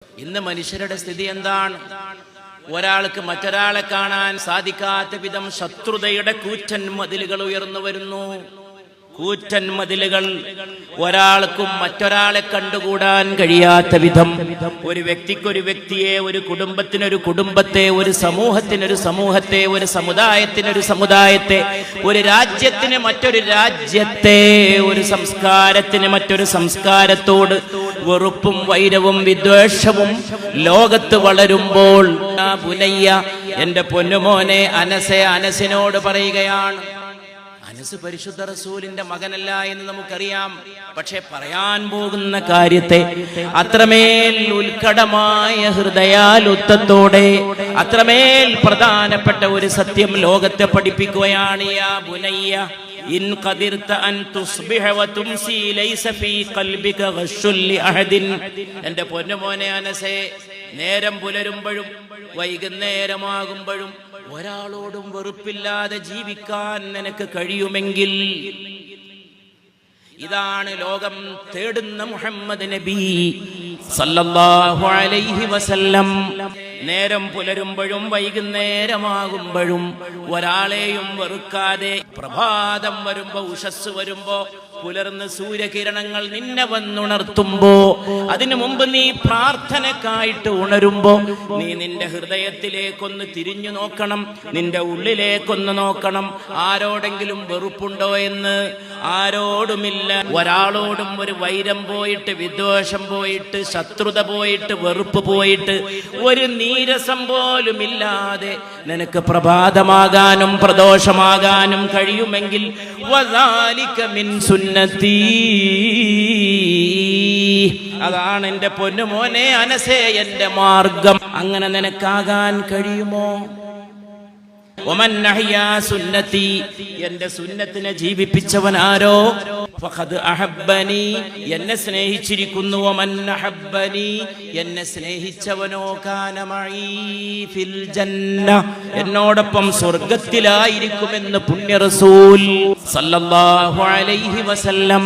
ഇന്ന് മനുഷ്യരുടെ സ്ഥിതി എന്താണ്? ഒരാൾക്ക് മറ്റൊരാളെ കാണാൻ സാധിക്കാത്ത വിധം ശത്രുതയുടെ കൂറ്റൻ മതിലുകൾ ഉയർന്നു വരുന്നു. കൂറ്റൻ മതിലുകൾ. ഒരാൾക്കും മറ്റൊരാളെ കണ്ടുകൂടാൻ കഴിയാത്ത വിധം, ഒരു വ്യക്തിക്കൊരു വ്യക്തിയെ, ഒരു കുടുംബത്തിനൊരു കുടുംബത്തെ, ഒരു സമൂഹത്തിനൊരു സമൂഹത്തെ, ഒരു സമുദായത്തിനൊരു സമുദായത്തെ, ഒരു രാജ്യത്തിന് മറ്റൊരു രാജ്യത്തെ, ഒരു സംസ്കാരത്തിന് മറ്റൊരു സംസ്കാരത്തോട് വെറുപ്പും വൈരവും വിദ്വേഷവും ലോകത്ത് വളരുമ്പോൾ, ബുനയ്യ, എന്റെ പൊന്നുമോനെ അനസെ, അനസിനോട് പറയുകയാണ്. അനസ് പരിശുദ്ധ റസൂലിന്റെ മകനല്ല എന്ന് നമുക്കറിയാം. പക്ഷെ പറയാൻ പോകുന്ന കാര്യത്തെ അത്രമേൽ ഉത്കടമായ ഹൃദയാലുത്തത്തോടെ, അത്രമേൽ പ്രധാനപ്പെട്ട ഒരു സത്യം ലോകത്തെ പഠിപ്പിക്കുകയാണ്. യാ ബുനയ്യ ഇൻ ഖദിർത അൻ തുസ്ബിഹ വതുംസി ലൈസ ഫീ ഖൽബിക ഗശ്ശുൽ ലിഅഹദിൻ. എന്റെ പൊന്നുമോനെ അനസേ, നേരം പുലരുമ്പോഴും വൈകുന്നേരമാകുമ്പോഴും ഒരാളോടും വെറുപ്പില്ലാതെ ജീവിക്കാൻ നിനക്ക് കഴിയുമെങ്കിൽ, ഇതാണ് ലോകം തേടുന്ന മുഹമ്മദ് നബി സല്ലല്ലാഹു അലൈഹി വസല്ലം. നേരം പുലരുമ്പോഴും വൈകുന്നേരമാകുമ്പോഴും ഒരാളെയും വെറുക്കാതെ, പ്രഭാതം വരുമ്പോ, ഉഷസ് വരുമ്പോ, പുലർന്ന് സൂര്യകിരണങ്ങൾ നിന്നെ വന്നുണർത്തുമ്പോ, അതിനു മുമ്പ് നീ പ്രാർത്ഥനക്കായിട്ട് ഉണരുമ്പോ, നീ നിന്റെ ഹൃദയത്തിലേക്കൊന്ന് തിരിഞ്ഞു നോക്കണം, നിന്റെ ഉള്ളിലേക്കൊന്ന് നോക്കണം. ആരോടെങ്കിലും വെറുപ്പുണ്ടോ എന്ന്? ആരോടുമില്ല. ഒരാളോടും ഒരു വൈരം പോയിട്ട്, വിദ്വേഷം പോയിട്ട്, ശത്രുത പോയിട്ട്, വെറുപ്പ് പോയിട്ട്, ഒരു നീരസം പോലും ഇല്ലാതെ നിനക്ക് പ്രഭാതമാകാനും പ്രദോഷമാകാനും കഴിയുമെങ്കിൽ, വദാലിക മിൻ സുന്നത്തി, അതാണ് എന്റെ പൊന്നുമോനെ അനസേ എന്റെ മാർഗം. അങ്ങനെ നിനക്കാകാൻ കഴിയുമോ? വമൻ അഹ്യാ സുന്നത്തി, എന്റെ സുന്നത്തിനെ ജീവിപ്പിച്ചവനാരോ, ഫഖദ് അഹബ്ബനി, എന്നെ സ്നേഹിച്ചിരിക്കുന്നു. വമൻ അഹബ്ബനി, എന്നെ സ്നേഹിച്ചവനോ കാന മഈ ഫിൽ ജന്ന, എന്നോടൊപ്പം സ്വർഗ്ഗത്തിലായിരിക്കുമെന്ന് പുണ്യ റസൂൽ സല്ലല്ലാഹു അലൈഹി വസല്ലം.